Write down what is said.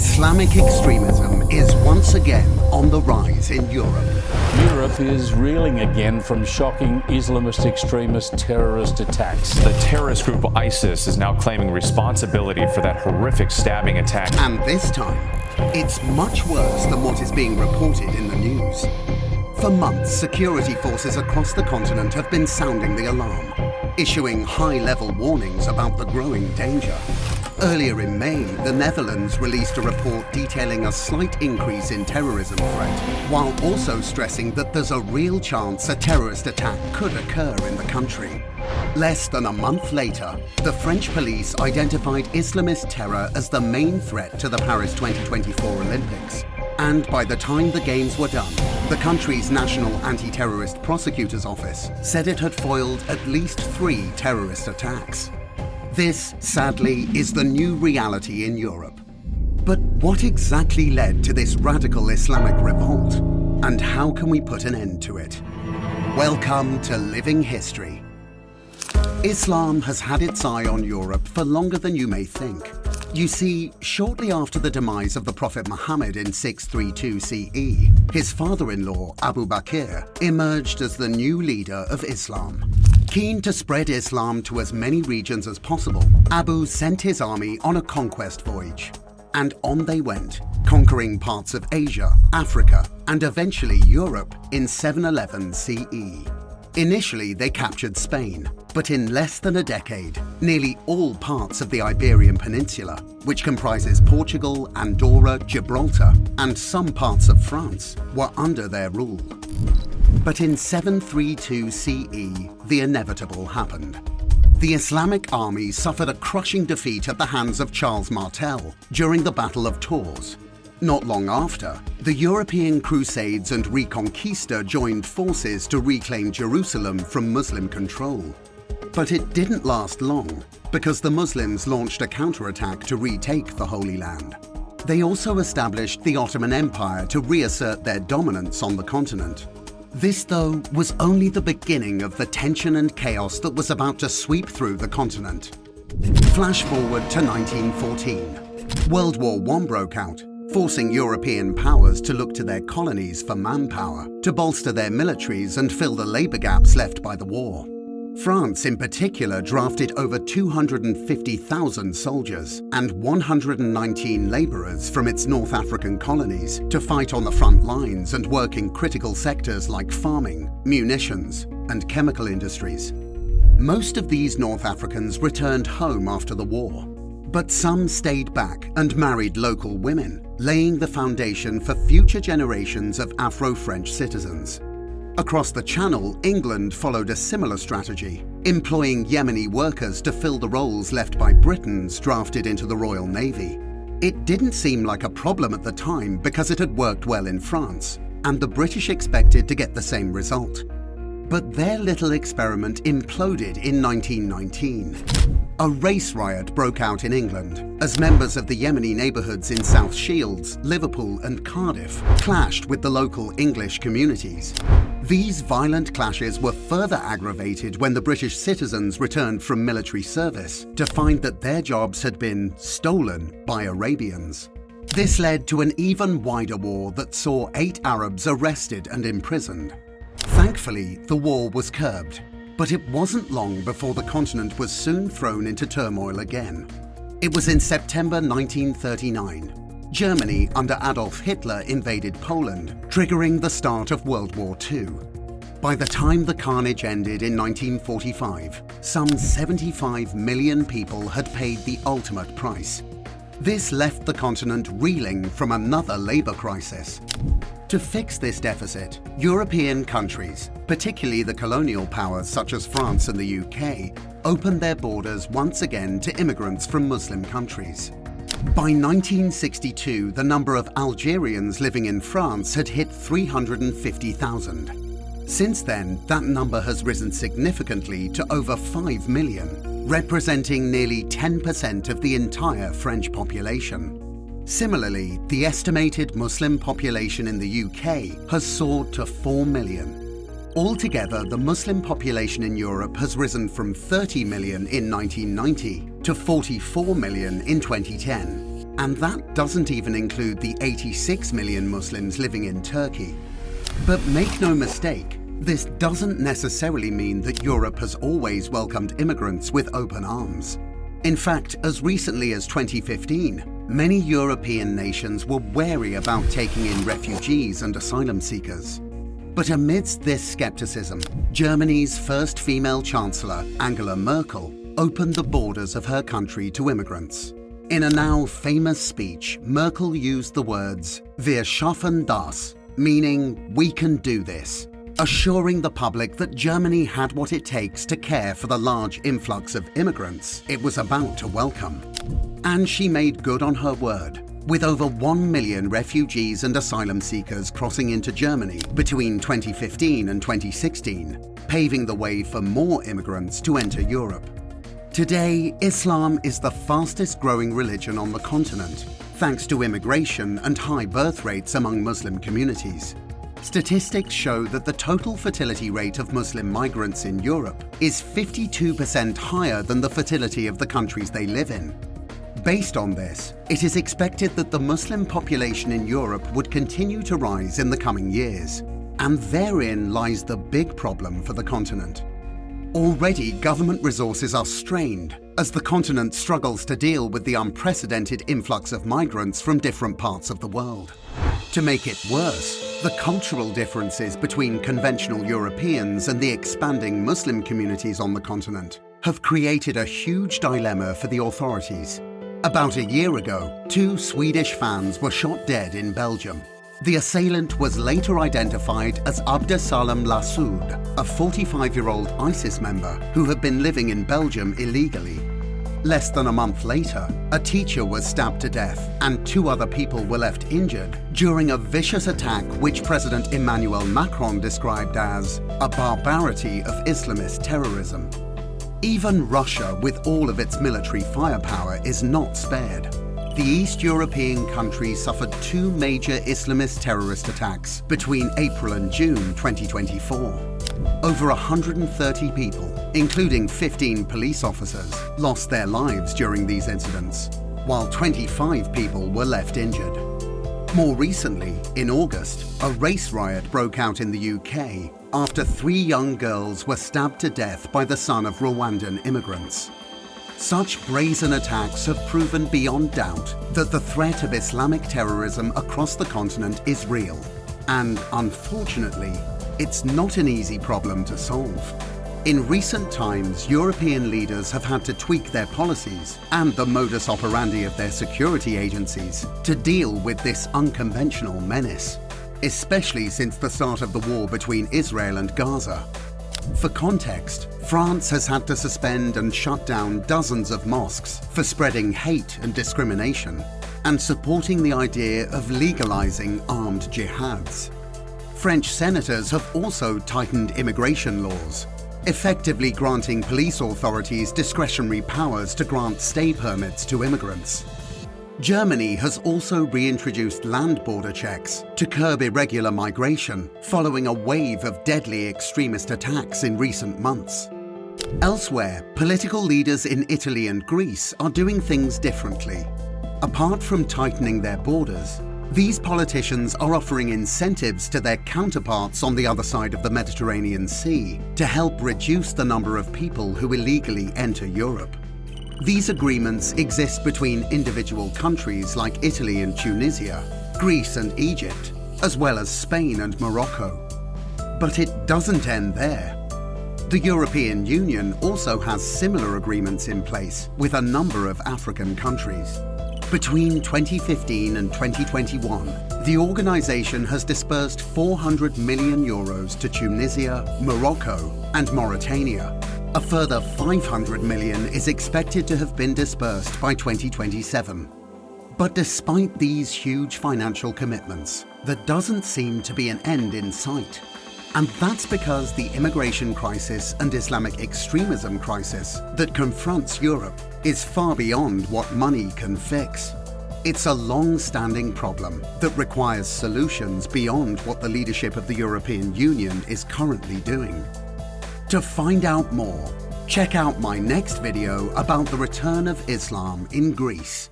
Islamic extremism is once again on the rise in Europe. Europe is reeling again from shocking Islamist extremist terrorist attacks. The terrorist group ISIS is now claiming responsibility for that horrific stabbing attack. And this time, it's much worse than what is being reported in the news. For months, security forces across the continent have been sounding the alarm, issuing high-level warnings about the growing danger. Earlier in May, the Netherlands released a report detailing a slight increase in terrorism threat, while also stressing that there's a real chance a terrorist attack could occur in the country. Less than a month later, the French police identified Islamist terror as the main threat to the Paris 2024 Olympics. And by the time the Games were done, the country's National Anti-Terrorist Prosecutor's Office said it had foiled at least 3 terrorist attacks. This, sadly, is the new reality in Europe. But what exactly led to this radical Islamic revolt? And how can we put an end to it? Welcome to Living History. Islam has had its eye on Europe for longer than you may think. You see, shortly after the demise of the Prophet Muhammad in 632 CE, his father-in-law, Abu Bakr, emerged as the new leader of Islam. Keen to spread Islam to as many regions as possible, Abu sent his army on a conquest voyage. And on they went, conquering parts of Asia, Africa, and eventually Europe in 711 CE. Initially, they captured Spain, but in less than a decade, nearly all parts of the Iberian Peninsula, which comprises Portugal, Andorra, Gibraltar, and some parts of France, were under their rule. But in 732 CE, the inevitable happened. The Islamic army suffered a crushing defeat at the hands of Charles Martel during the Battle of Tours. Not long after, the European Crusades and Reconquista joined forces to reclaim Jerusalem from Muslim control. But it didn't last long, because the Muslims launched a counterattack to retake the Holy Land. They also established the Ottoman Empire to reassert their dominance on the continent. This, though, was only the beginning of the tension and chaos that was about to sweep through the continent. Flash forward to 1914. World War I broke out, forcing European powers to look to their colonies for manpower, to bolster their militaries and fill the labour gaps left by the war. France, in particular, drafted over 250,000 soldiers and 119 labourers from its North African colonies to fight on the front lines and work in critical sectors like farming, munitions, and chemical industries. Most of these North Africans returned home after the war, but some stayed back and married local women, laying the foundation for future generations of Afro-French citizens. Across the Channel, England followed a similar strategy, employing Yemeni workers to fill the roles left by Britons drafted into the Royal Navy. It didn't seem like a problem at the time because it had worked well in France, and the British expected to get the same result. But their little experiment imploded in 1919. A race riot broke out in England as members of the Yemeni neighbourhoods in South Shields, Liverpool and Cardiff clashed with the local English communities. These violent clashes were further aggravated when the British citizens returned from military service to find that their jobs had been stolen by Arabians. This led to an even wider war that saw 8 Arabs arrested and imprisoned. Thankfully, the war was curbed, but it wasn't long before the continent was soon thrown into turmoil again. It was in September 1939. Germany under Adolf Hitler invaded Poland, triggering the start of World War II. By the time the carnage ended in 1945, some 75 million people had paid the ultimate price. This left the continent reeling from another labour crisis. To fix this deficit, European countries, particularly the colonial powers such as France and the UK, opened their borders once again to immigrants from Muslim countries. By 1962, the number of Algerians living in France had hit 350,000. Since then, that number has risen significantly to over 5 million, representing nearly 10% of the entire French population. Similarly, the estimated Muslim population in the UK has soared to 4 million. Altogether, the Muslim population in Europe has risen from 30 million in 1990 to 44 million in 2010. And that doesn't even include the 86 million Muslims living in Turkey. But make no mistake, this doesn't necessarily mean that Europe has always welcomed immigrants with open arms. In fact, as recently as 2015, many European nations were wary about taking in refugees and asylum seekers. But amidst this skepticism, Germany's first female chancellor, Angela Merkel, opened the borders of her country to immigrants. In a now famous speech, Merkel used the words "Wir schaffen das," meaning "we can do this," assuring the public that Germany had what it takes to care for the large influx of immigrants it was about to welcome. And she made good on her word, with over 1 million refugees and asylum seekers crossing into Germany between 2015 and 2016, paving the way for more immigrants to enter Europe. Today, Islam is the fastest growing religion on the continent, thanks to immigration and high birth rates among Muslim communities. Statistics show that the total fertility rate of Muslim migrants in Europe is 52% higher than the fertility of the countries they live in. Based on this, it is expected that the Muslim population in Europe would continue to rise in the coming years, and therein lies the big problem for the continent. Already, government resources are strained as the continent struggles to deal with the unprecedented influx of migrants from different parts of the world. To make it worse, the cultural differences between conventional Europeans and the expanding Muslim communities on the continent have created a huge dilemma for the authorities. About a year ago, 2 Swedish fans were shot dead in Belgium. The assailant was later identified as Abdesalam Lassoud, a 45-year-old ISIS member who had been living in Belgium illegally. Less than a month later, a teacher was stabbed to death and 2 other people were left injured during a vicious attack which President Emmanuel Macron described as a barbarity of Islamist terrorism. Even Russia, with all of its military firepower, is not spared. The East European country suffered 2 major Islamist terrorist attacks between April and June 2024. Over 130 people, including 15 police officers, lost their lives during these incidents, while 25 people were left injured. More recently, in August, a race riot broke out in the UK after 3 young girls were stabbed to death by the son of Rwandan immigrants. Such brazen attacks have proven beyond doubt that the threat of Islamic terrorism across the continent is real. And unfortunately, it's not an easy problem to solve. In recent times, European leaders have had to tweak their policies and the modus operandi of their security agencies to deal with this unconventional menace, especially since the start of the war between Israel and Gaza. For context, France has had to suspend and shut down dozens of mosques for spreading hate and discrimination and supporting the idea of legalizing armed jihads. French senators have also tightened immigration laws, effectively granting police authorities discretionary powers to grant stay permits to immigrants. Germany has also reintroduced land border checks to curb irregular migration following a wave of deadly extremist attacks in recent months. Elsewhere, political leaders in Italy and Greece are doing things differently. Apart from tightening their borders, these politicians are offering incentives to their counterparts on the other side of the Mediterranean Sea to help reduce the number of people who illegally enter Europe. These agreements exist between individual countries like Italy and Tunisia, Greece and Egypt, as well as Spain and Morocco. But it doesn't end there. The European Union also has similar agreements in place with a number of African countries. Between 2015 and 2021, the organisation has disbursed €400 million to Tunisia, Morocco and Mauritania. A further $500 million is expected to have been disbursed by 2027. But despite these huge financial commitments, there doesn't seem to be an end in sight. And that's because the immigration crisis and Islamic extremism crisis that confronts Europe is far beyond what money can fix. It's a long-standing problem that requires solutions beyond what the leadership of the European Union is currently doing. To find out more, check out my next video about the return of Islam in Greece.